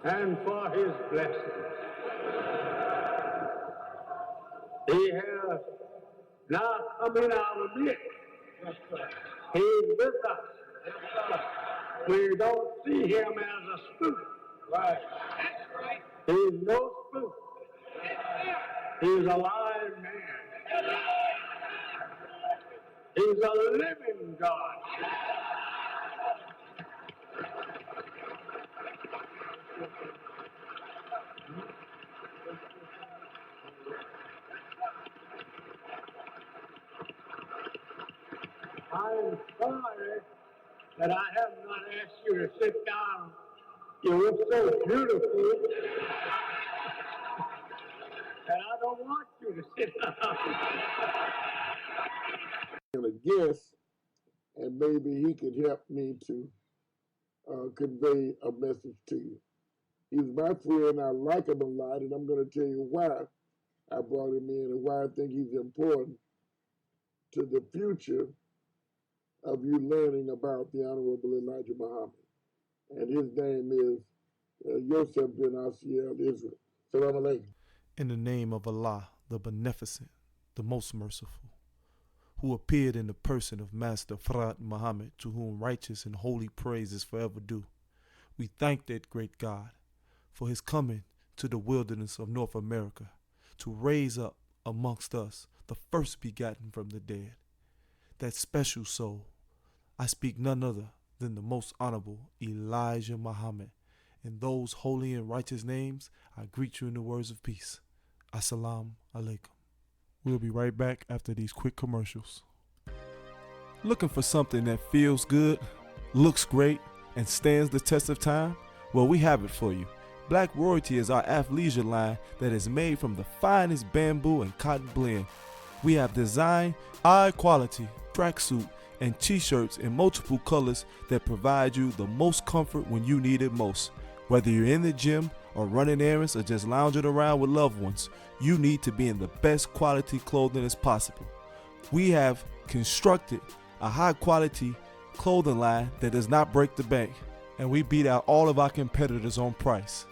and for his blessings. He has now come in our midst. He's with us. We don't see him as a spook. Right. He's no spook. He's a live man. He's a living God. I'm sorry that I have not asked you to sit down. You look so beautiful, and I don't want you to sit down. And a guest, and maybe he could help me to convey a message to you. He's my friend. I like him a lot, and I'm going to tell you why I brought him in and why I think he's important to the future of you learning about the Honorable Elijah Muhammad. And his name is Yosef bin Asiel Israel. Salam alaikum. In the name of Allah, the Beneficent, the Most Merciful, who appeared in the person of Master Fard Muhammad, to whom righteous and holy praise is forever due, we thank that great God for his coming to the wilderness of North America to raise up amongst us the first begotten from the dead. That special soul, I speak none other than the most honorable Elijah Muhammad. In those holy and righteous names, I greet you in the words of peace. Assalamu alaikum. We'll be right back after these quick commercials. Looking for something that feels good, looks great, and stands the test of time? Well, we have it for you. Black Royalty is our athleisure line that is made from the finest bamboo and cotton blend. We have designed high quality tracksuit and t-shirts in multiple colors that provide you the most comfort when you need it most. Whether you're in the gym or running errands or just lounging around with loved ones, you need to be in the best quality clothing as possible. We have constructed a high quality clothing line that does not break the bank, and we beat out all of our competitors on price.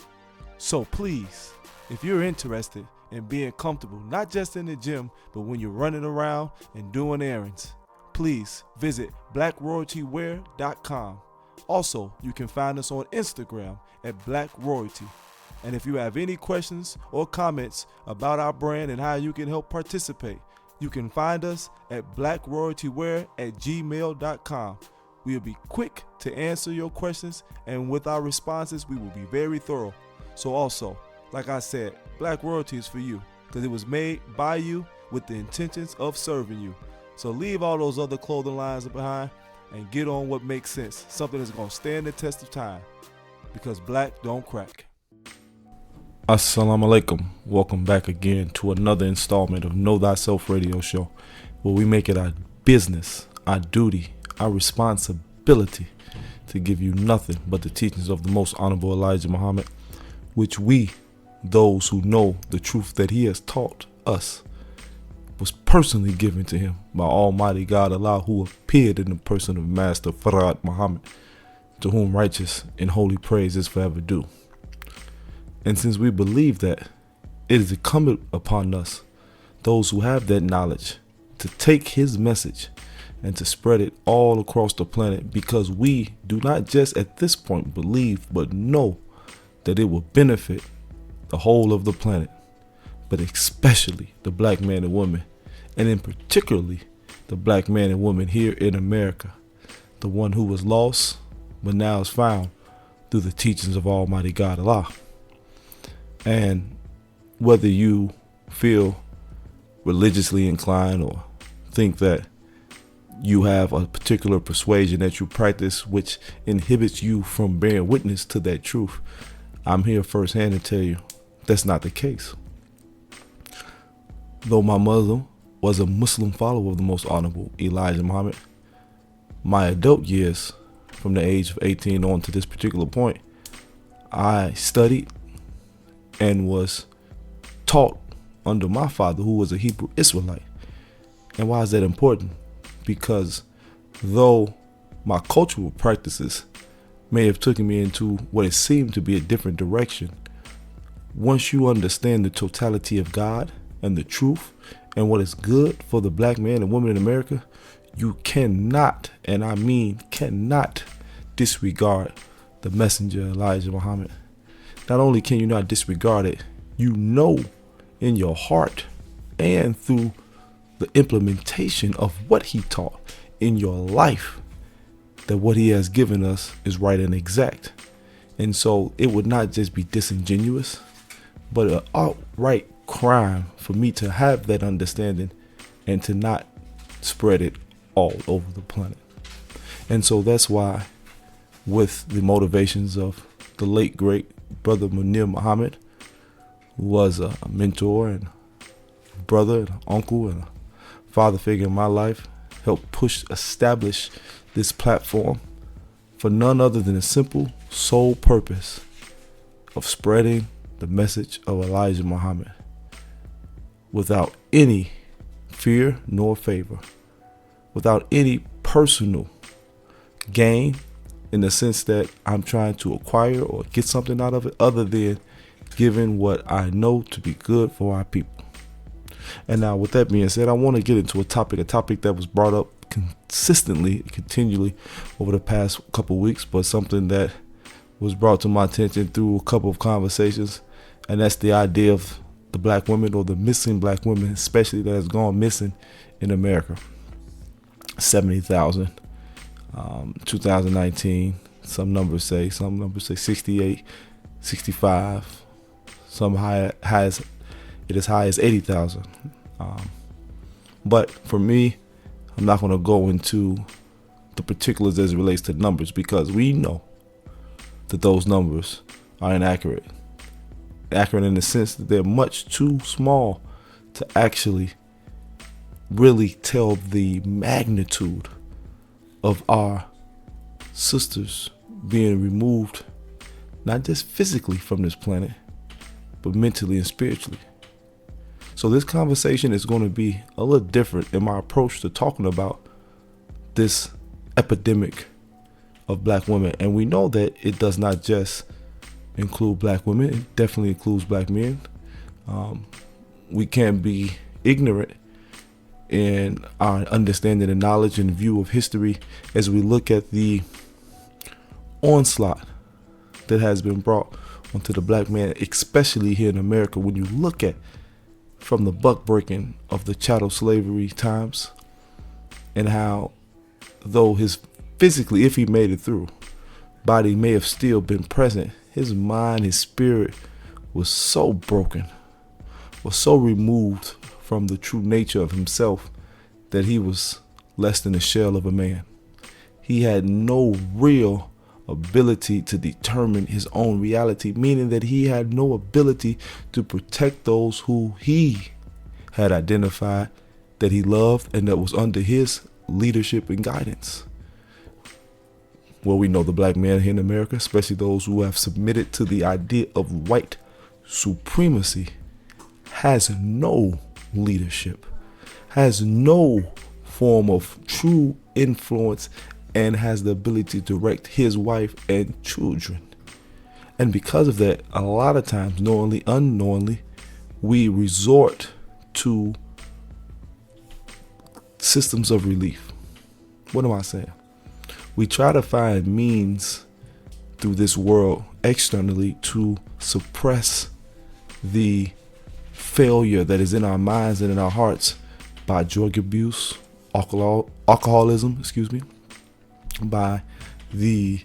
So please, if you're interested in being comfortable, not just in the gym, but when you're running around and doing errands, please visit blackroyaltywear.com. Also, you can find us on Instagram at Black Royalty. And if you have any questions or comments about our brand and how you can help participate, you can find us at blackroyaltywear@gmail.com. We'll be quick to answer your questions, and with our responses, we will be very thorough. So also, like I said, Black Royalty is for you because it was made by you with the intentions of serving you. So leave all those other clothing lines behind and get on what makes sense, something that's going to stand the test of time, because black don't crack. Assalamu alaikum. Welcome back again to another installment of Know Thyself Radio Show, where we make it our business, our duty, our responsibility to give you nothing but the teachings of the most honorable Elijah Muhammad, which we, those who know the truth that he has taught us, was personally given to him by Almighty God Allah, who appeared in the person of Master Fard Muhammad, to whom righteous and holy praise is forever due. And since we believe that, it is incumbent upon us, those who have that knowledge, to take his message and to spread it all across the planet, because we do not just at this point believe, but know that it will benefit the whole of the planet, but especially the black man and woman, and in particularly the black man and woman here in America, the one who was lost but now is found through the teachings of Almighty God Allah. And whether you feel religiously inclined or think that you have a particular persuasion that you practice which inhibits you from bearing witness to that truth, I'm here firsthand to tell you that's not the case. Though my mother was a Muslim follower of the most honorable Elijah Muhammad, my adult years, from the age of 18 on to this particular point, I studied and was taught under my father, who was a Hebrew Israelite. And why is that important? Because though my cultural practices may have taken me into what it seemed to be a different direction. Once you understand the totality of God and the truth and what is good for the black man and woman in America, you cannot, and I mean cannot, disregard the messenger Elijah Muhammad. Not only can you not disregard it, you know in your heart and through the implementation of what he taught in your life that what he has given us is right and exact. And so it would not just be disingenuous, but an outright crime for me to have that understanding and to not spread it all over the planet. And so that's why, with the motivations of the late great brother Munir Muhammad, who was a mentor and brother and uncle and a father figure in my life, helped establish this platform for none other than a simple sole purpose of spreading the message of Elijah Muhammad without any fear nor favor, without any personal gain in the sense that I'm trying to acquire or get something out of it other than giving what I know to be good for our people. And now, with that being said, I want to get into a topic that was brought up consistently, continually over the past couple of weeks, but something that was brought to my attention through a couple of conversations, and that's the idea of the black women or the missing black women, especially that has gone missing in America. 70,000, 2019, some numbers say 68, 65, some it as high as 80,000. But for me, I'm not going to go into the particulars as it relates to numbers, because we know that those numbers are inaccurate. Accurate in the sense that they're much too small to actually really tell the magnitude of our sisters being removed, not just physically from this planet, but mentally and spiritually. So this conversation is going to be a little different in my approach to talking about this epidemic of black women. And we know that it does not just include black women, it definitely includes black men. We can't be ignorant in our understanding and knowledge and view of history as we look at the onslaught that has been brought onto the black man, especially here in America. When you look at from the buck breaking of the chattel slavery times, and how though his physically, if he made it through, body may have still been present, his mind, his spirit was so broken, was so removed from the true nature of himself that he was less than a shell of a man. He had no real ability to determine his own reality, meaning that he had no ability to protect those who he had identified that he loved and that was under his leadership and guidance. Well, we know the black man here in America, especially those who have submitted to the idea of white supremacy, has no leadership, has no form of true influence, and has the ability to direct his wife and children. And because of that, a lot of times, knowingly, unknowingly, we resort to systems of relief. What am I saying? We try to find means through this world externally to suppress the failure that is in our minds and in our hearts by drug abuse, alcoholism, by the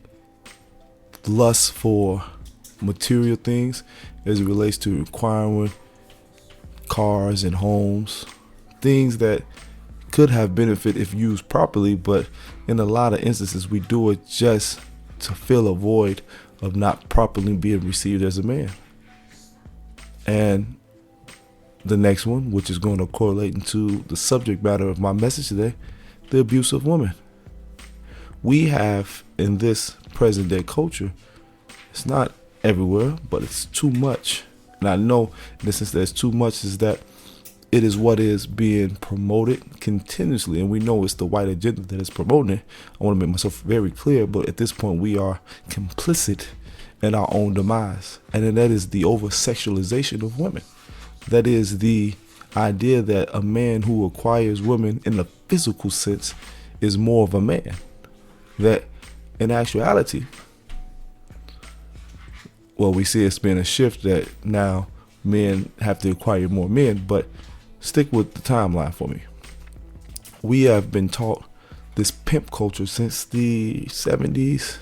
lust for material things as it relates to acquiring cars and homes, things that could have benefit if used properly, but in a lot of instances we do it just to fill a void of not properly being received as a man. And the next one, which is going to correlate into the subject matter of my message today, the abuse of women. We have in this present day culture, it's not everywhere, but it's too much. And I know in the sense that it's too much is that it is what is being promoted continuously, and we know it's the white agenda that is promoting it. I want to make myself very clear, but at this point we are complicit in our own demise, and then that is the over-sexualization of women. That is the idea that a man who acquires women in the physical sense is more of a man. That in actuality, well, we see it's been a shift that now men have to acquire more men, but stick with the timeline for me. We have been taught this pimp culture since the 70s,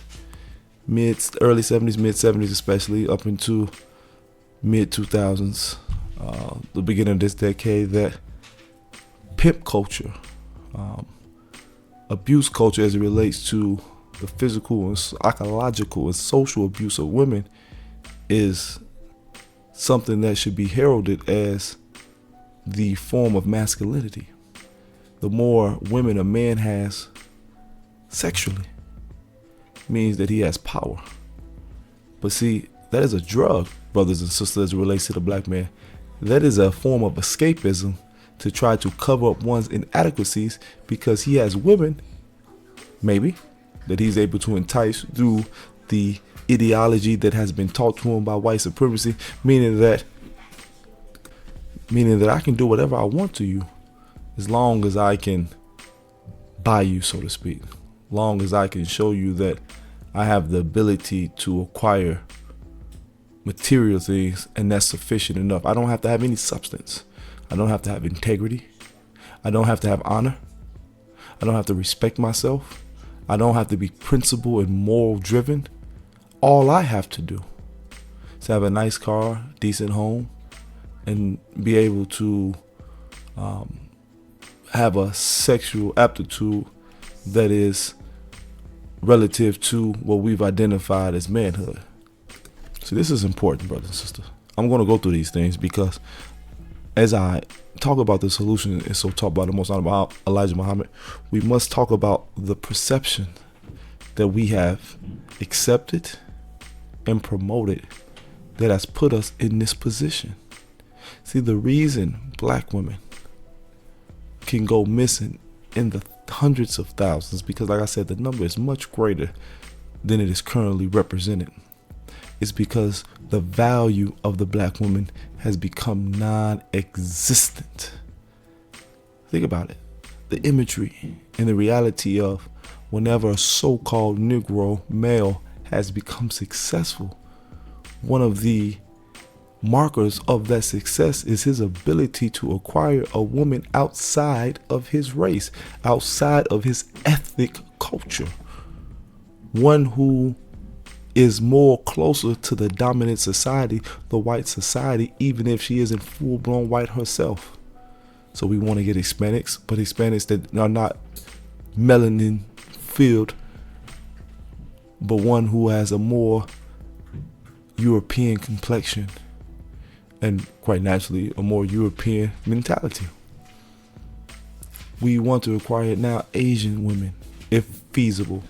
early 70s, mid 70s especially, up into mid 2000s, the beginning of this decade, that pimp culture, abuse culture as it relates to the physical and psychological and social abuse of women is something that should be heralded as the form of masculinity. The more women a man has sexually means that he has power. But see, that is a drug, brothers and sisters, as it relates to the black man. That is a form of escapism to try to cover up one's inadequacies because he has women, maybe, that he's able to entice through the ideology that has been taught to him by white supremacy, meaning that I can do whatever I want to you as long as I can buy you, so to speak, long as I can show you that I have the ability to acquire material things, and that's sufficient enough. I don't have to have any substance. I don't have to have integrity. I don't have to have honor. I don't have to respect myself. I don't have to be principle and moral driven. All I have to do is have a nice car, decent home, and be able to have a sexual aptitude that is relative to what we've identified as manhood. So this is important, brothers and sisters. I'm going to go through these things because as I talk about the solution and so talk about the Most Honorable Elijah Muhammad, we must talk about the perception that we have accepted and promoted that has put us in this position. See, the reason black women can go missing in the hundreds of thousands, because like I said, the number is much greater than it is currently represented, is because the value of the black woman has become non-existent. Think about it. The imagery and the reality of whenever a so-called Negro male has become successful, one of the markers of that success is his ability to acquire a woman outside of his race, outside of his ethnic culture, one who is more closer to the dominant society, the white society, even if she isn't full-blown white herself. So we want to get Hispanics, but Hispanics that are not melanin filled, but one who has a more European complexion and quite naturally a more European mentality. We want to acquire now Asian women, if feasible.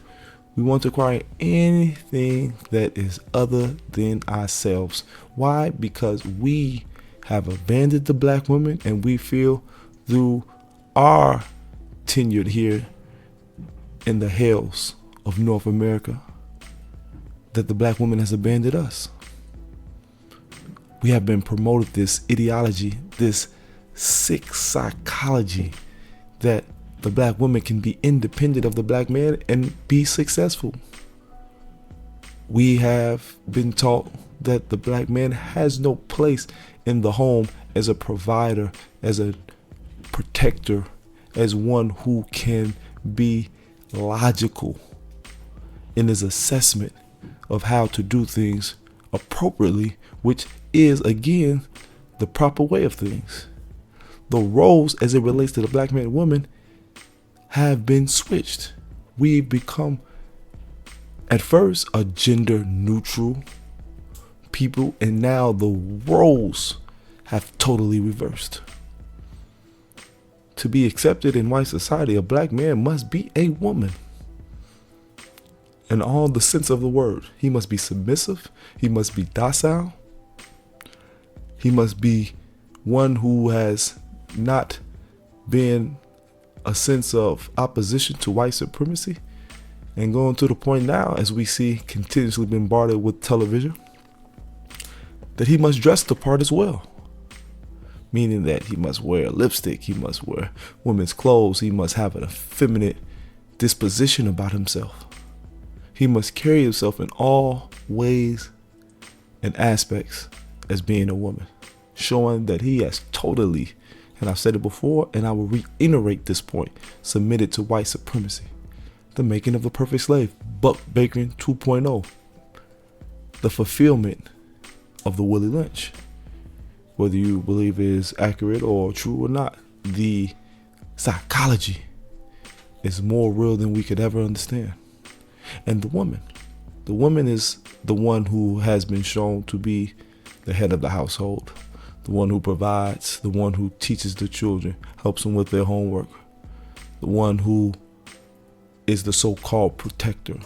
We want to acquire anything that is other than ourselves. Why? Because we have abandoned the black woman, and we feel through our tenure here in the hells of North America that the black woman has abandoned us. We have been promoted this ideology, this sick psychology that the black woman can be independent of the black man and be successful. We have been taught that the black man has no place in the home as a provider, as a protector, as one who can be logical in his assessment of how to do things appropriately, which is, again, the proper way of things. The roles as it relates to the black man and woman have been switched. We've become, at first, a gender neutral people, and now the roles have totally reversed. To be accepted in white society, a black man must be a woman. In all the sense of the word, he must be submissive, he must be docile, he must be one who has not being a sense of opposition to white supremacy, and going to the point now, as we see continuously bombarded with television, that he must dress the part as well. Meaning that he must wear lipstick, he must wear women's clothes, he must have an effeminate disposition about himself. He must carry himself in all ways and aspects as being a woman, showing that he has totally, and I've said it before, and I will reiterate this point, submitted to white supremacy. The making of a perfect slave, Buck Bacon 2.0, the fulfillment of the Willie Lynch. Whether you believe it is accurate or true or not, the psychology is more real than we could ever understand. And the woman is the one who has been shown to be the head of the household, the one who provides, the one who teaches the children, helps them with their homework, the one who is the so-called protector.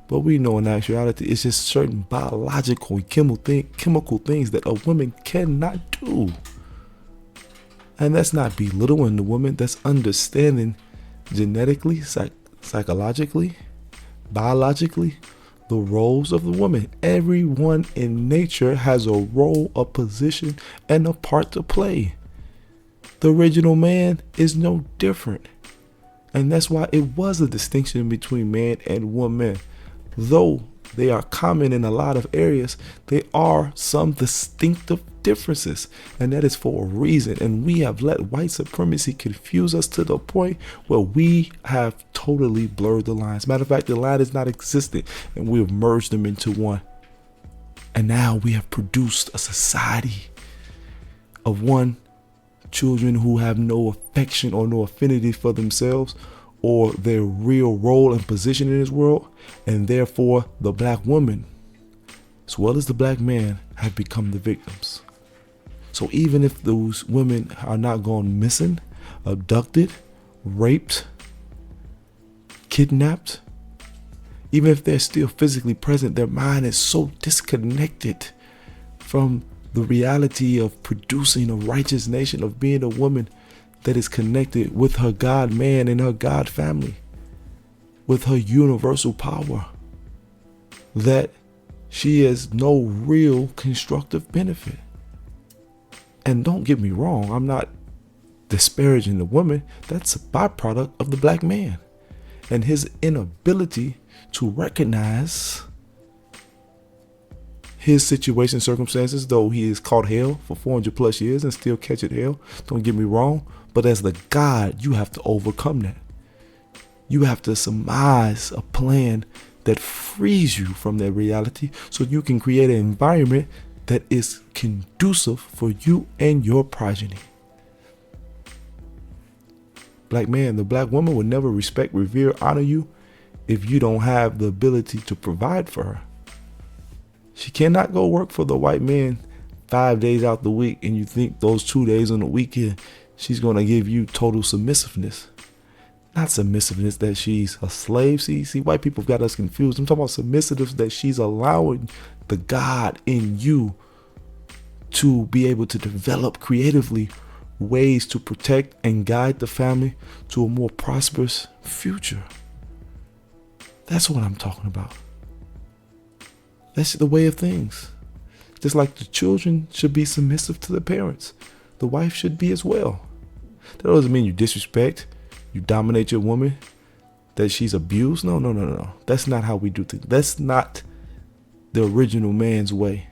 But we know in actuality, it's just certain biological and chemical things that a woman cannot do. And that's not belittling the woman. That's understanding genetically, psychologically, biologically, the roles of the woman. Everyone in nature has a role, a position, and a part to play. The original man is no different. And that's why it was a distinction between man and woman. Though they are common in a lot of areas, there are some distinctive differences, and that is for a reason. And we have let white supremacy confuse us to the point where we have totally blurred the lines. Matter of fact, the line is not existent, and we have merged them into one. And now we have produced a society of children who have no affection or no affinity for themselves or their real role and position in this world, and therefore the black woman as well as the black man have become the victims. So even if those women are not gone missing, abducted, raped, kidnapped, even if they're still physically present, their mind is so disconnected from the reality of producing a righteous nation, of being a woman that is connected with her God man and her God family, with her universal power, that she has no real constructive benefit. And don't get me wrong, I'm not disparaging the woman. That's a byproduct of the black man and his inability to recognize his situation, circumstances, though he is caught hell for 400 plus years and still catching hell. Don't get me wrong. But as the God, you have to overcome that. You have to surmise a plan that frees you from that reality so you can create an environment that is conducive for you and your progeny. Black man, the black woman will never respect, revere, honor you if you don't have the ability to provide for her. She cannot go work for the white man 5 days out the week and you think those 2 days on the weekend she's going to give you total submissiveness. Not submissiveness that she's a slave. See, white people have got us confused. I'm talking about submissiveness that she's allowing the God in you to be able to develop creatively ways to protect and guide the family to a more prosperous future. That's what I'm talking about. That's the way of things. Just like the children should be submissive to the parents, the wife should be as well. That doesn't mean you disrespect, you dominate your woman, that she's abused. No. That's not how we do things. That's not the original man's way.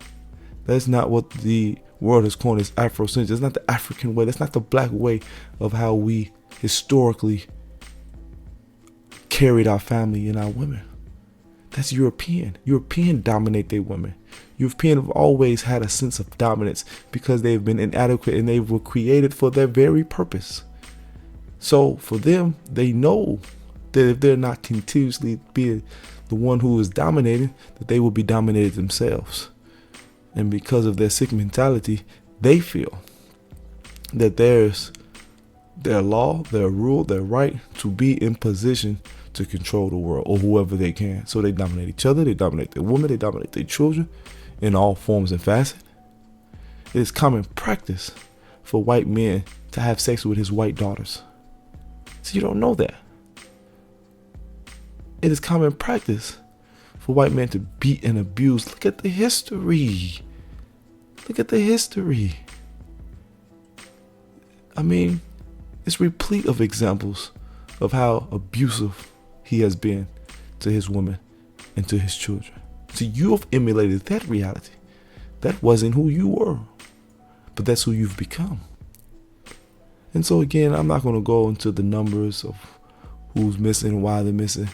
That's not what the world has coined as Afrocentric. That's not the African way. That's not the black way of how we historically carried our family and our women. That's European. European dominate their women. European have always had a sense of dominance because they've been inadequate and they were created for their very purpose. So for them, they know that if they're not continuously being the one who is dominating, that they will be dominated themselves. And because of their sick mentality, they feel that there's their law, their rule, their right to be in position to control the world or whoever they can. So they dominate each other, they dominate their women, they dominate their children in all forms and facets. It is common practice for white men to have sex with his white daughters. So you don't know that. It is common practice for white men to beat and abuse. Look at the history. Look at the history. I mean, it's replete of examples of how abusive he has been to his women and to his children. So you have emulated that reality. That wasn't who you were, but that's who you've become. And so again, I'm not going to go into the numbers of who's missing, why they're missing.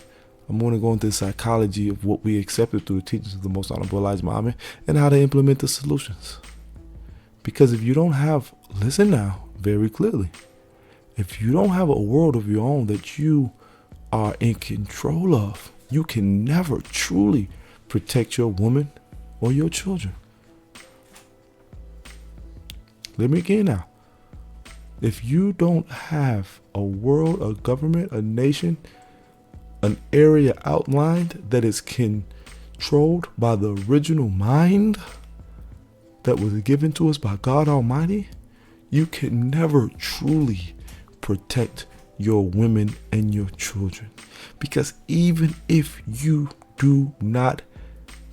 I'm going to go into the psychology of what we accepted through the teachings of the Most Honorable Elijah Muhammad and how to implement the solutions. Because if you don't have, listen now very clearly, if you don't have a world of your own that you are in control of, you can never truly protect your woman or your children. Let me again now. If you don't have a world, a government, a nation, an area outlined that is controlled by the original mind that was given to us by God Almighty, you can never truly protect your women and your children. Because even if you do not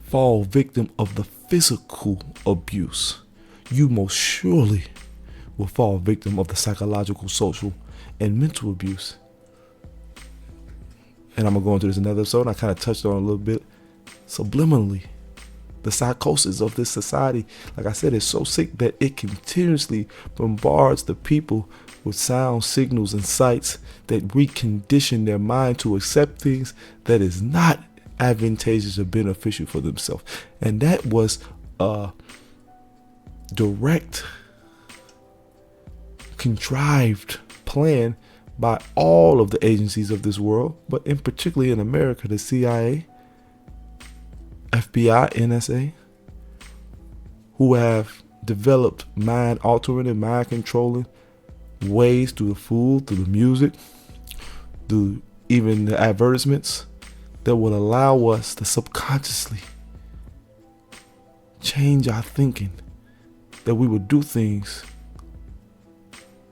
fall victim of the physical abuse, you most surely will fall victim of the psychological, social, and mental abuse. And I'm going to go into this in another episode. I kind of touched on it a little bit subliminally. The psychosis of this society, like I said, is so sick that it continuously bombards the people with sound signals and sights that recondition their mind to accept things that is not advantageous or beneficial for themselves. And that was a direct, contrived plan by all of the agencies of this world, but in particularly in America, the CIA, FBI, NSA, who have developed mind-altering and mind-controlling ways through the food, through the music, through even the advertisements that would allow us to subconsciously change our thinking, that we would do things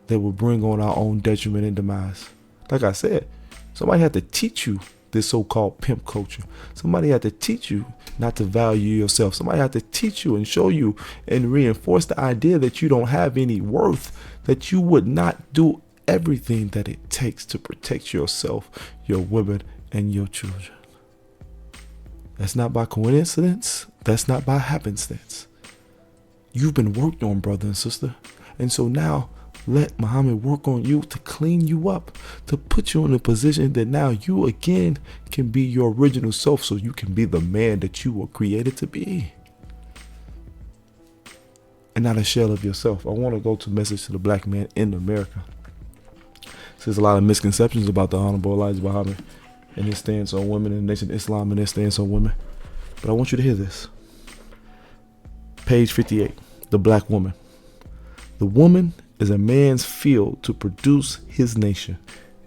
that would bring on our own detriment and demise. Like I said, somebody had to teach you this so-called pimp culture. Somebody had to teach you not to value yourself. Somebody had to teach you and show you and reinforce the idea that you don't have any worth, that you would not do everything that it takes to protect yourself, your women, and your children. That's not by coincidence. That's not by happenstance. You've been worked on, brother and sister. And so now let Muhammad work on you to clean you up, to put you in a position that now you again can be your original self, so you can be the man that you were created to be. And not a shell of yourself. I want to go to message to the black man in America. There's a lot of misconceptions about the Honorable Elijah Muhammad and his stance on women and the Nation of Islam and their stance on women. But I want you to hear this. Page 58, the black woman. The woman is a man's field to produce his nation.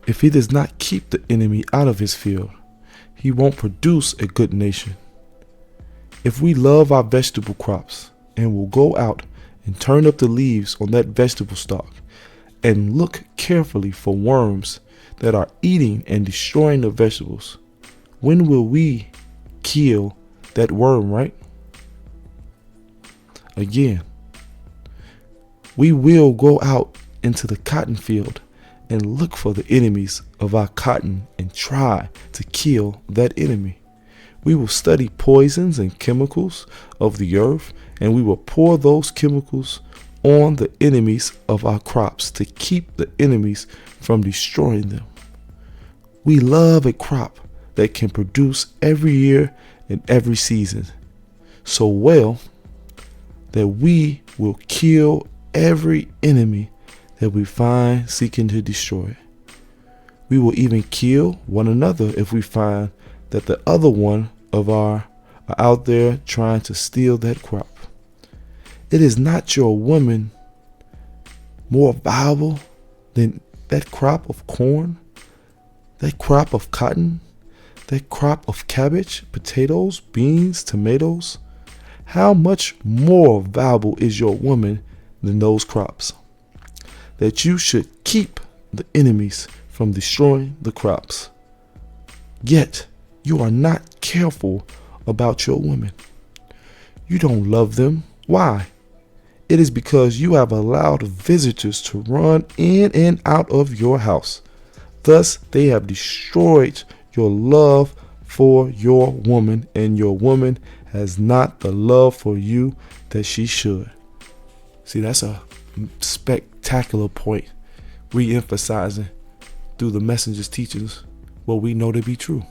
If he does not keep the enemy out of his field, he won't produce a good nation. If we love our vegetable crops and will go out and turn up the leaves on that vegetable stalk and look carefully for worms that are eating and destroying the vegetables, when will we kill that worm, right? Again, we will go out into the cotton field and look for the enemies of our cotton and try to kill that enemy. We will study poisons and chemicals of the earth, and we will pour those chemicals on the enemies of our crops to keep the enemies from destroying them. We love a crop that can produce every year and every season so well that we will kill every enemy that we find seeking to destroy. We will even kill one another if we find that the other one of our are out there trying to steal that crop. It is not your woman more valuable than that crop of corn, that crop of cotton, that crop of cabbage, potatoes, beans, tomatoes. How much more valuable is your woman than those crops? that you should keep the enemies from destroying the crops. Yet, you are not careful about your women. You don't love them. Why? It is because you have allowed visitors to run in and out of your house. Thus, they have destroyed your love for your woman, and your woman has not the love for you that she should. See, that's a spectacular point, re-emphasizing through the messenger's teachings what we know to be true.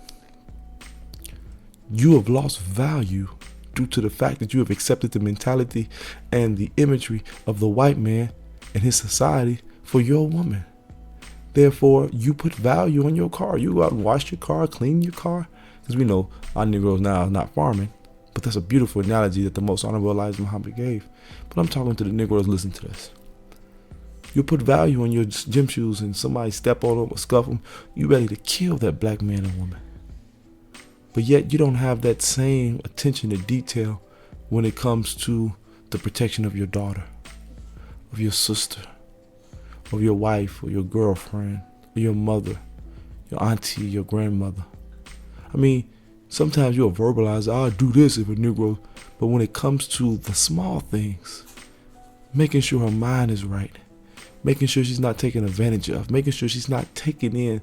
You have lost value due to the fact that you have accepted the mentality and the imagery of the white man and his society for your woman. Therefore, you put value on your car. You go out and wash your car, clean your car. Because we know our Negroes now are not farming. But that's a beautiful analogy that the most honorable Elijah Muhammad gave. But I'm talking to the Negroes, listen to this. You put value on your gym shoes and somebody step on them or scuff them. You ready to kill that black man or woman. But yet you don't have that same attention to detail when it comes to the protection of your daughter, of your sister, of your wife or your girlfriend, or your mother, your auntie, your grandmother. I mean, sometimes you'll verbalize, I'll do this if a Negro, but when it comes to the small things, making sure her mind is right, making sure she's not taken advantage of, making sure she's not taking in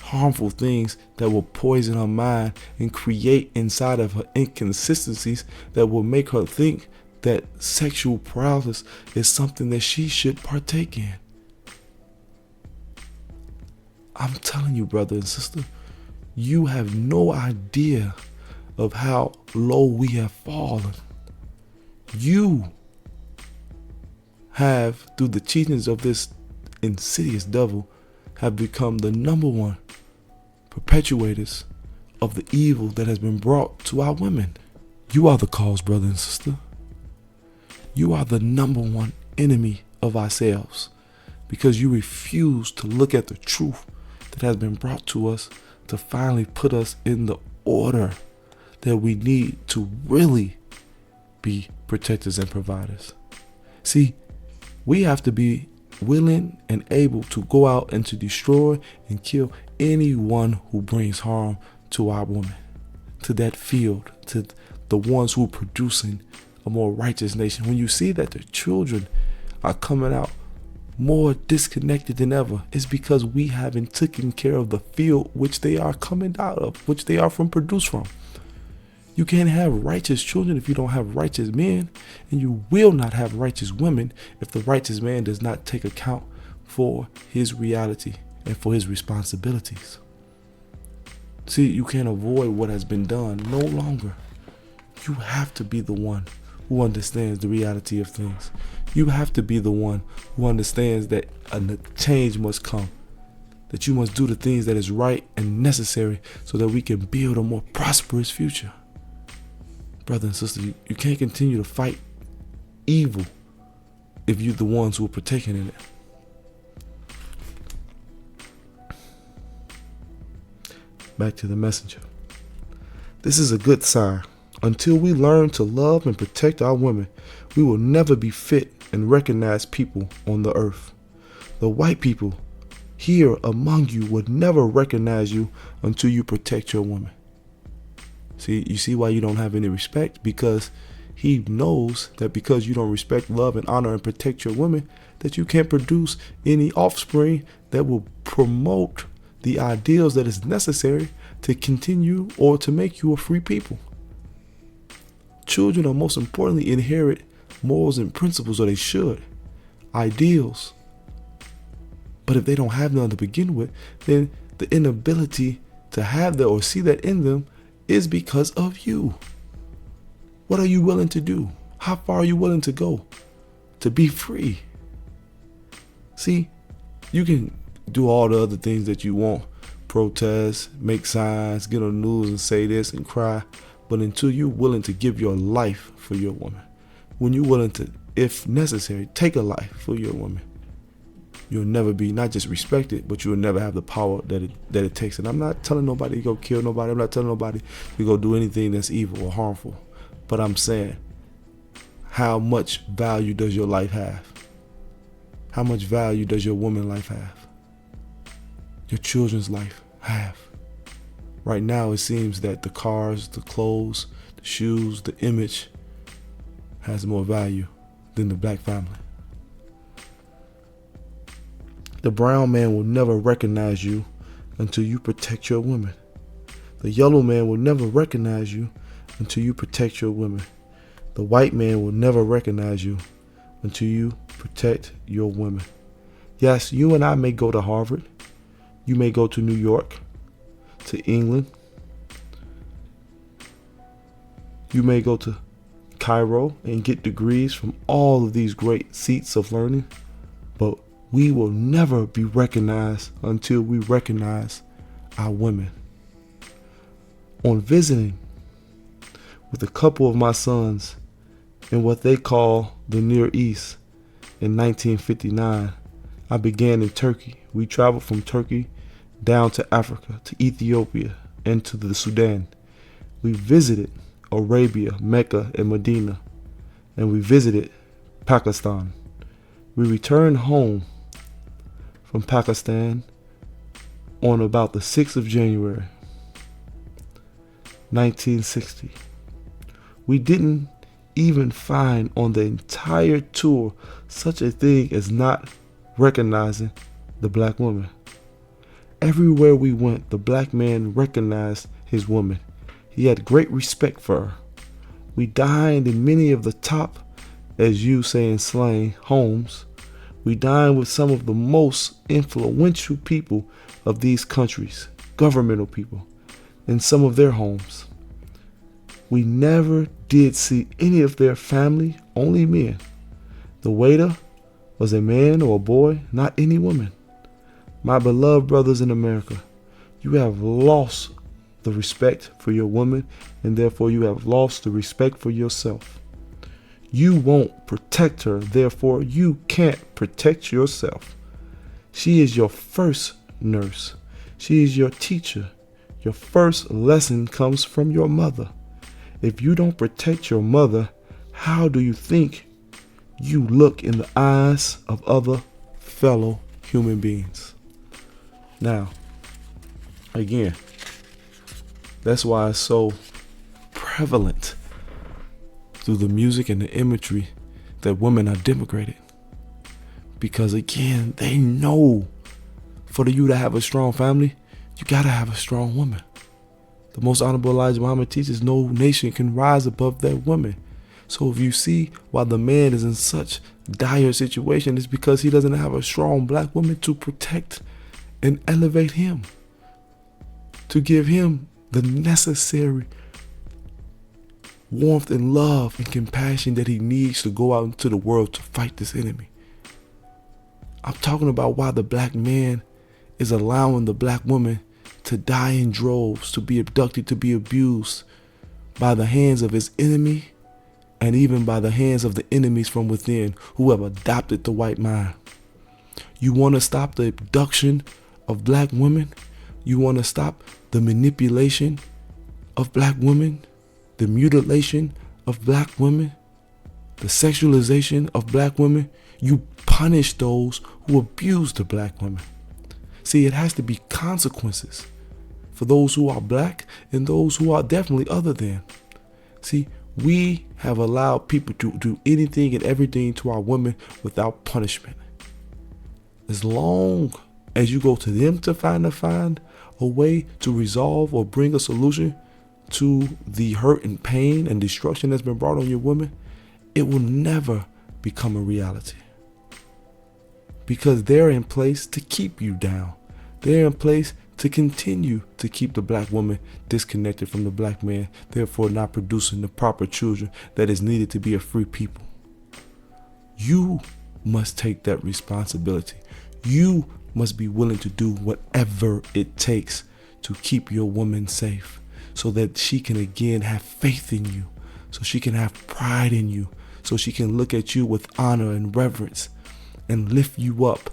harmful things that will poison her mind and create inside of her inconsistencies that will make her think that sexual paralysis is something that she should partake in. I'm telling you, brother and sister, you have no idea of how low we have fallen. You have, through the teachings of this insidious devil, have become the number one perpetuators of the evil that has been brought to our women. You are the cause, brother and sister. You are the number one enemy of ourselves because you refuse to look at the truth that has been brought to us to finally put us in the order that we need to really be protectors and providers. See, we have to be willing and able to go out and to destroy and kill anyone who brings harm to our women, to that field, to the ones who are producing a more righteous nation. When you see that the children are coming out more disconnected than ever, it's because we haven't taken care of the field which they are coming out of, which they are produced from. You can't have righteous children if you don't have righteous men, and you will not have righteous women if the righteous man does not take account for his reality and for his responsibilities. See, you can't avoid what has been done no longer. You have to be the one who understands the reality of things. You have to be the one who understands that a change must come, that you must do the things that is right and necessary so that we can build a more prosperous future. Brother and sister, you can't continue to fight evil if you're the ones who are partaking in it. Back to the messenger. This is a good sign. Until we learn to love and protect our women, we will never be fit and recognized people on the earth. The white people here among you would never recognize you until you protect your woman. See, you see why you don't have any respect? Because he knows that because you don't respect, love, and honor and protect your women, that you can't produce any offspring that will promote the ideals that is necessary to continue or to make you a free people. Children are most importantly inherit morals and principles, or they should, ideals. But if they don't have none to begin with, then the inability to have that or see that in them is because of you. What are you willing to do? How far are you willing to go to be free? See, you can do all the other things that you want, protest, make signs, get on the news and say this and cry, but until you're willing to give your life for your woman, when you're willing to, if necessary, take a life for your woman, you'll never be not just respected, but you'll never have the power that it takes. And I'm not telling nobody to go kill nobody. I'm not telling nobody to go do anything that's evil or harmful. But I'm saying, how much value does your life have? how much value does your woman life have? Your children's life have? Right now, it seems that the cars, the clothes, the shoes, the image has more value than the black family. The brown man will never recognize you until you protect your women. The yellow man will never recognize you until you protect your women. The white man will never recognize you until you protect your women. Yes, you and I may go to Harvard. You may go to New York, to England. You may go to Cairo and get degrees from all of these great seats of learning, but we will never be recognized until we recognize our women. On visiting with a couple of my sons in what they call the Near East in 1959, I began in Turkey. We traveled from Turkey down to Africa, to Ethiopia, and to the Sudan. We visited Arabia, Mecca, and Medina, and we visited Pakistan. We returned home from Pakistan on about the 6th of January, 1960. We didn't even find on the entire tour such a thing as not recognizing the black woman. Everywhere we went, the black man recognized his woman. He had great respect for her. We dined in many of the top, as you say in slang, homes. We dined with some of the most influential people of these countries, governmental people, in some of their homes. We never did see any of their family, only men. The waiter was a man or a boy, not any woman. My beloved brothers in America, you have lost the respect for your woman, and therefore you have lost the respect for yourself. You won't protect her, therefore you can't protect yourself. She is your first nurse. She is your teacher. Your first lesson comes from your mother. If you don't protect your mother, how do you think you look in the eyes of other fellow human beings? Now, again, that's why it's so prevalent through the music and the imagery that women are denigrated. Because again, they know for you to have a strong family, you gotta have a strong woman. The most honorable Elijah Muhammad teaches no nation can rise above that woman. So if you see why the man is in such dire situation, it's because he doesn't have a strong black woman to protect and elevate him, to give him the necessary warmth and love and compassion that he needs to go out into the world to fight this enemy. I'm talking about why the black man is allowing the black woman to die in droves, to be abducted, to be abused by the hands of his enemy, and even by the hands of the enemies from within who have adopted the white mind. You want to stop the abduction of black women? You want to stop the manipulation of black women, the mutilation of black women, the sexualization of black women? You punish those who abuse the black women. See, it has to be consequences for those who are black and those who are definitely other than. See, we have allowed people to do anything and everything to our women without punishment. As long as you go to them to find a way to resolve or bring a solution to the hurt and pain and destruction that's been brought on your women, it will never become a reality. Because they're in place to keep you down. They're in place to continue to keep the black woman disconnected from the black man, therefore not producing the proper children that is needed to be a free people. You must take that responsibility. You must be willing to do whatever it takes to keep your woman safe so that she can again have faith in you, so she can have pride in you, so she can look at you with honor and reverence and lift you up,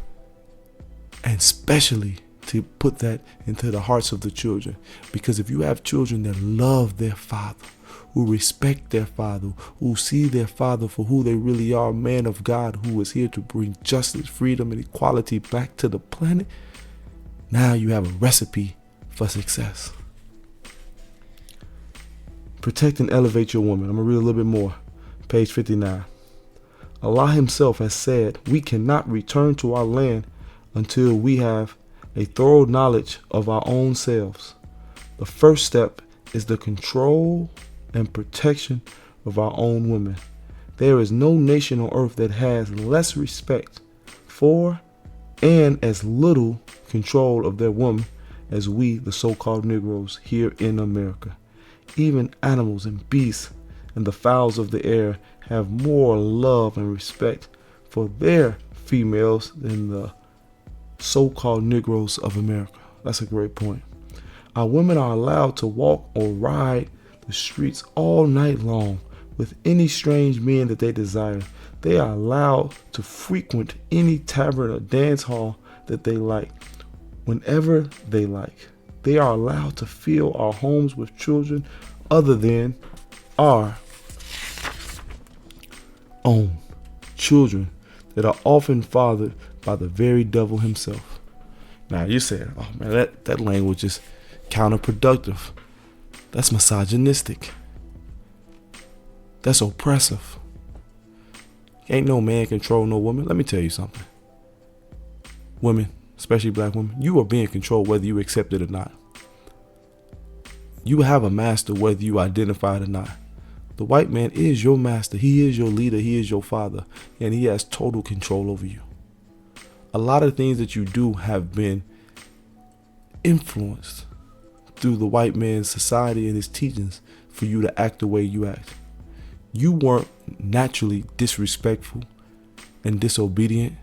and especially to put that into the hearts of the children. Because if you have children that love their father, who respect their father, who see their father for who they really are, a man of God who is here to bring justice, freedom, and equality back to the planet, now you have a recipe for success. Protect and elevate your woman. I'm going to read a little bit more. Page 59. Allah himself has said, we cannot return to our land until we have a thorough knowledge of our own selves. The first step is the control and protection of our own women. There is no nation on earth that has less respect for and as little control of their women as we, the so-called Negroes, here in America. Even animals and beasts and the fowls of the air have more love and respect for their females than the so-called Negroes of America. That's a great point. Our women are allowed to walk or ride the streets all night long with any strange men that they desire. They are allowed to frequent any tavern or dance hall that they like, whenever they like. They are allowed to fill our homes with children other than our own children that are often fathered by the very devil himself. Now you say, oh man, that language is counterproductive. That's misogynistic. That's oppressive. Ain't no man control no woman. Let me tell you something. Women, especially black women, you are being controlled whether you accept it or not. You have a master whether you identify it or not. The white man is your master. He is your leader. He is your father. And he has total control over you. A lot of things that you do have been influenced through the white man's society and his teachings for you to act the way you act. You weren't naturally disrespectful and disobedient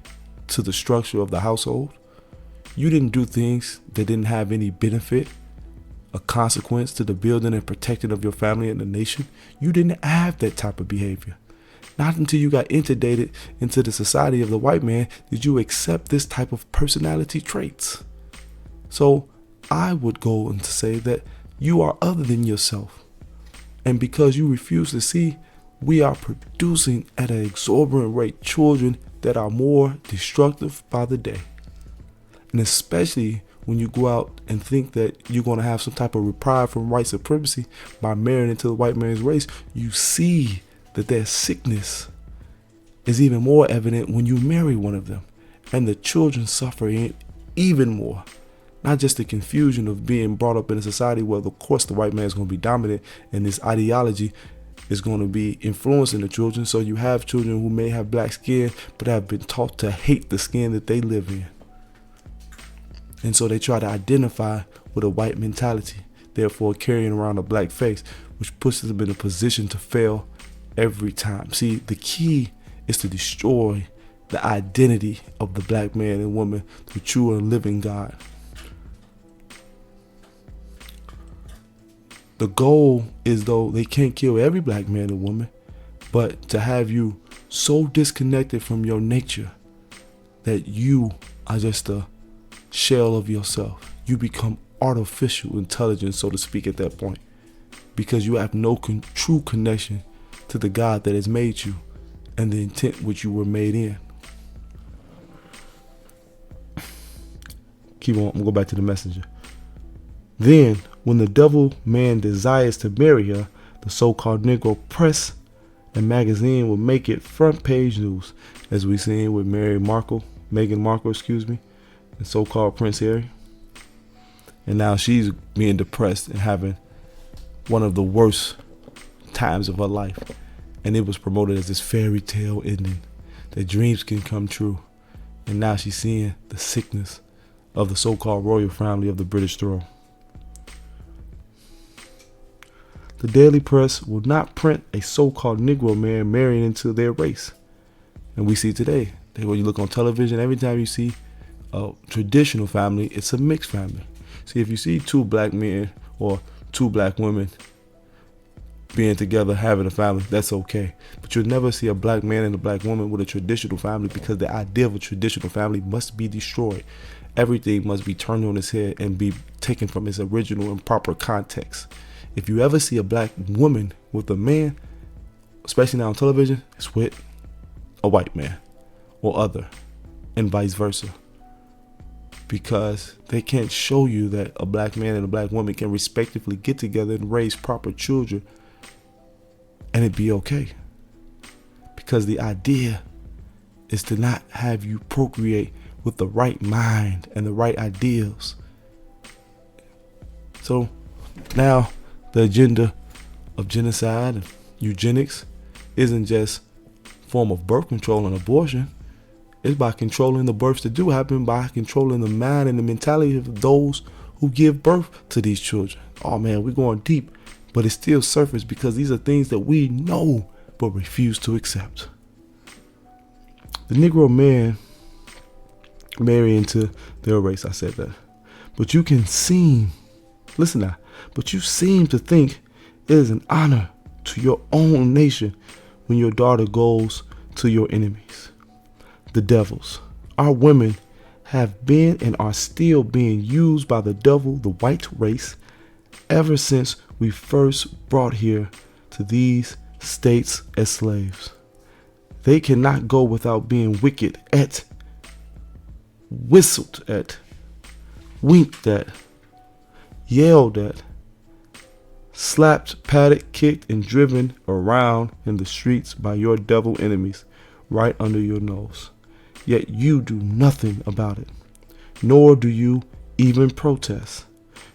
to the structure of the household. You didn't do things that didn't have any benefit, a consequence to the building and protecting of your family and the nation. You didn't have that type of behavior. Not until you got inundated into the society of the white man did you accept this type of personality traits. So I would go on to say that you are other than yourself. And because you refuse to see, we are producing at an exorbitant rate children that are more destructive by the day. And especially when you go out and think that you're going to have some type of reprieve from white supremacy by marrying into the white man's race, you see that their sickness is even more evident when you marry one of them. And the children suffer even more. Not just the confusion of being brought up in a society where, of course, the white man is going to be dominant and this ideology is going to be influencing the children. So you have children who may have black skin but have been taught to hate the skin that they live in. And so they try to identify with a white mentality, therefore carrying around a black face, which puts them in a position to fail every time. See, the key is to destroy the identity of the black man and woman, the true and living God. The goal is, though, they can't kill every black man and woman, but to have you so disconnected from your nature that you are just a shell of yourself. You become artificial intelligence, so to speak, at that point, because you have no true connection to the God that has made you and the intent which you were made in. Keep on, I'm gonna go back to the messenger. Then, when the devil man desires to marry her, the so-called Negro press and magazine will make it front page news, as we seen with Meghan Markle, and so-called Prince Harry. And now she's being depressed and having one of the worst times of her life. And it was promoted as this fairy tale ending, that dreams can come true. And now she's seeing the sickness of the so-called royal family of the British throne. The daily press will not print a so-called Negro man marrying into their race. And we see today, that when you look on television, every time you see a traditional family, it's a mixed family. See, if you see two black men or two black women being together, having a family, that's okay. But you'll never see a black man and a black woman with a traditional family, because the idea of a traditional family must be destroyed. Everything must be turned on its head and be taken from its original and proper context. If you ever see a black woman with a man, especially now on television, it's with a white man or other, and vice versa. Because they can't show you that a black man and a black woman can respectively get together and raise proper children and it be okay. Because the idea is to not have you procreate with the right mind and the right ideals. So now the agenda of genocide and eugenics isn't just form of birth control and abortion. It's by controlling the births that do happen, by controlling the mind and the mentality of those who give birth to these children. Oh man, we're going deep, but it's still surface because these are things that we know but refuse to accept. The Negro man marry into their race, I said that. But you can seem, listen now, but you seem to think it is an honor to your own nation when your daughter goes to your enemies, the devils. Our women have been and are still being used by the devil, the white race, ever since we first brought here to these states as slaves. They cannot go without being wicked at, whistled at, winked at, yelled at, slapped, patted, kicked, and driven around in the streets by your devil enemies right under your nose. Yet you do nothing about it, nor do you even protest.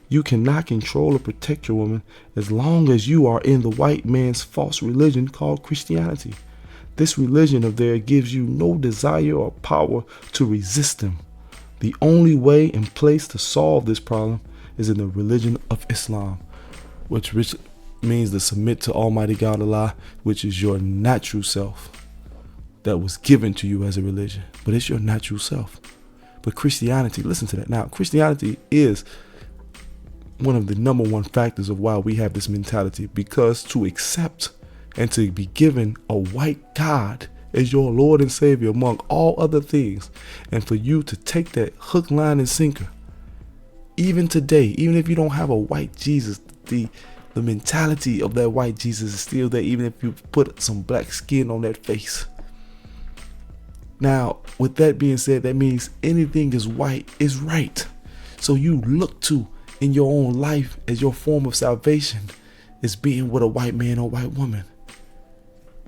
You cannot control or protect your woman as long as you are in the white man's false religion called Christianity. This religion of theirs gives you no desire or power to resist them. The only way and place to solve this problem is in the religion of Islam, which means to submit to Almighty God Allah, which is your natural self that was given to you as a religion. But it's your natural self. But Christianity, listen to that. Now, Christianity is one of the number one factors of why we have this mentality, because to accept and to be given a white God as your Lord and Savior among all other things, and for you to take that hook, line, and sinker, even today, even if you don't have a white Jesus, the mentality of that white Jesus is still there, even if you put some black skin on that face. Now, with that being said, that means anything is white is right. So you look to in your own life as your form of salvation is being with a white man or white woman,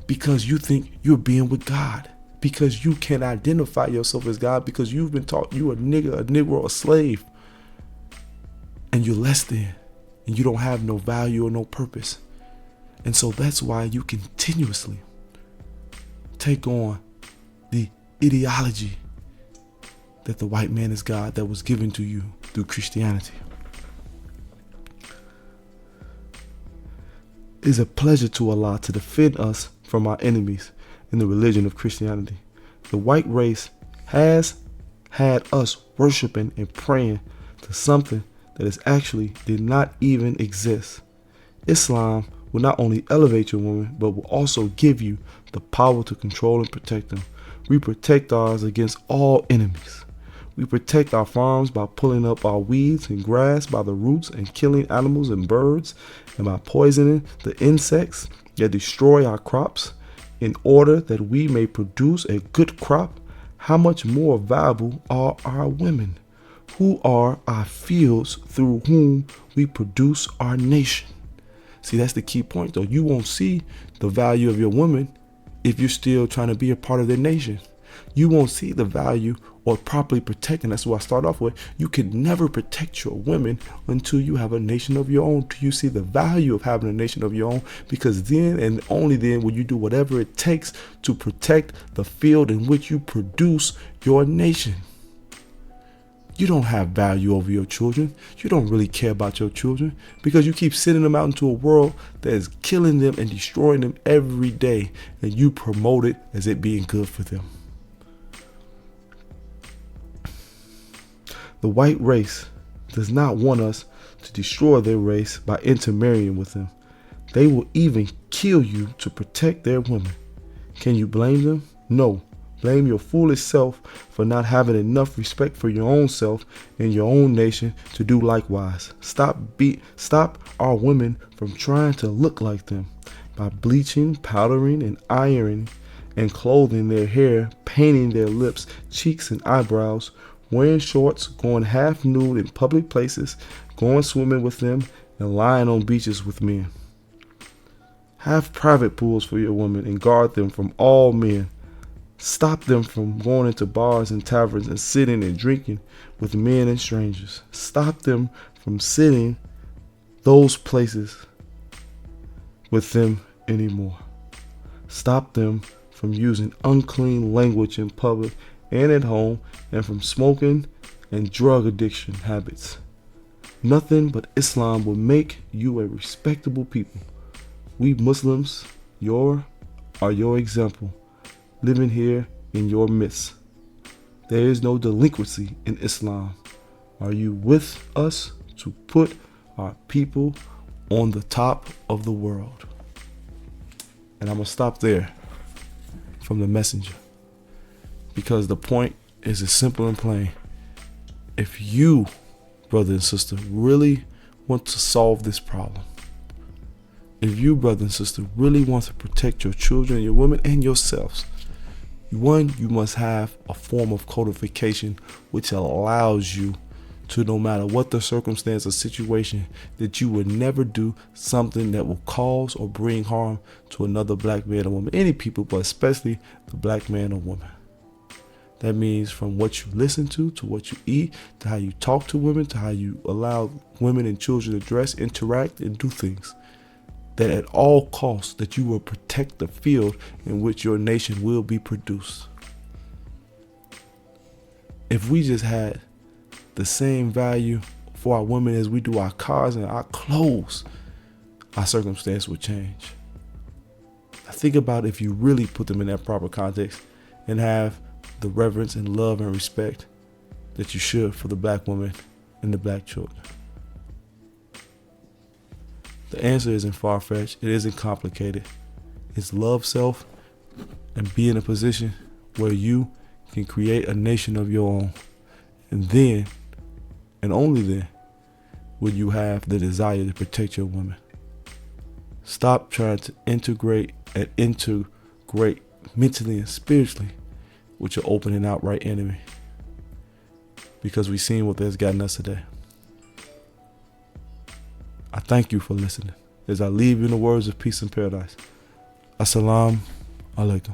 because you think you're being with God, because you can identify yourself as God, because you've been taught you a nigger, a negro, a slave, and you're less than, and you don't have no value or no purpose. And so that's why you continuously take on the ideology that the white man is God that was given to you through Christianity. It is a pleasure to Allah to defend us from our enemies in the religion of Christianity. The white race has had us worshiping and praying to something that is actually did not even exist. Islam will not only elevate your woman, but will also give you the power to control and protect them. We protect ours against all enemies. We protect our farms by pulling up our weeds and grass by the roots and killing animals and birds, and by poisoning the insects that destroy our crops in order that we may produce a good crop. How much more valuable are our women, who are our fields through whom we produce our nation? See, that's the key point, though. You won't see the value of your woman if you're still trying to be a part of their nation. You won't see the value or properly protecting. That's what I start off with. You can never protect your women until you have a nation of your own, till you see the value of having a nation of your own, because then and only then will you do whatever it takes to protect the field in which you produce your nation. You don't have value over your children. You don't really care about your children because you keep sending them out into a world that is killing them and destroying them every day, and you promote it as it being good for them. The white race does not want us to destroy their race by intermarrying with them. They will even kill you to protect their women. Can you blame them? No, Blame your foolish self for not having enough respect for your own self and your own nation to do likewise. Stop our women from trying to look like them by bleaching, powdering, and ironing and clothing their hair, painting their lips, cheeks, and eyebrows, wearing shorts, going half nude in public places, going swimming with them, and lying on beaches with men. Have private pools for your women and guard them from all men. Stop them from going into bars and taverns and sitting and drinking with men and strangers. Stop them from sitting those places with them anymore. Stop them from using unclean language in public and at home, and from smoking and drug addiction habits. Nothing but Islam will make you a respectable people. We Muslims are your example, living here in your midst. There is no delinquency in Islam. Are you with us to put our people on the top of the world? And I'm going to stop there from the messenger, because the point is as simple and plain. If you, brother and sister, really want to solve this problem, if you, brother and sister, really want to protect your children, your women, and yourselves, one, you must have a form of codification which allows you to, no matter what the circumstance or situation, that you would never do something that will cause or bring harm to another black man or woman, any people, but especially the black man or woman. That means from what you listen to what you eat, to how you talk to women, to how you allow women and children to dress, interact, and do things. That at all costs, that you will protect the field in which your nation will be produced. If we just had the same value for our women as we do our cars and our clothes, our circumstance would change. I think about if you really put them in that proper context and have the reverence and love and respect that you should for the black woman and the black children. The answer isn't far-fetched. It isn't complicated. It's love self and be in a position where you can create a nation of your own. And then, and only then, will you have the desire to protect your woman. Stop trying to integrate mentally and spiritually with your open and outright enemy, because we've seen what that's gotten us today. I thank you for listening as I leave you in the words of peace and paradise. Assalamu alaikum.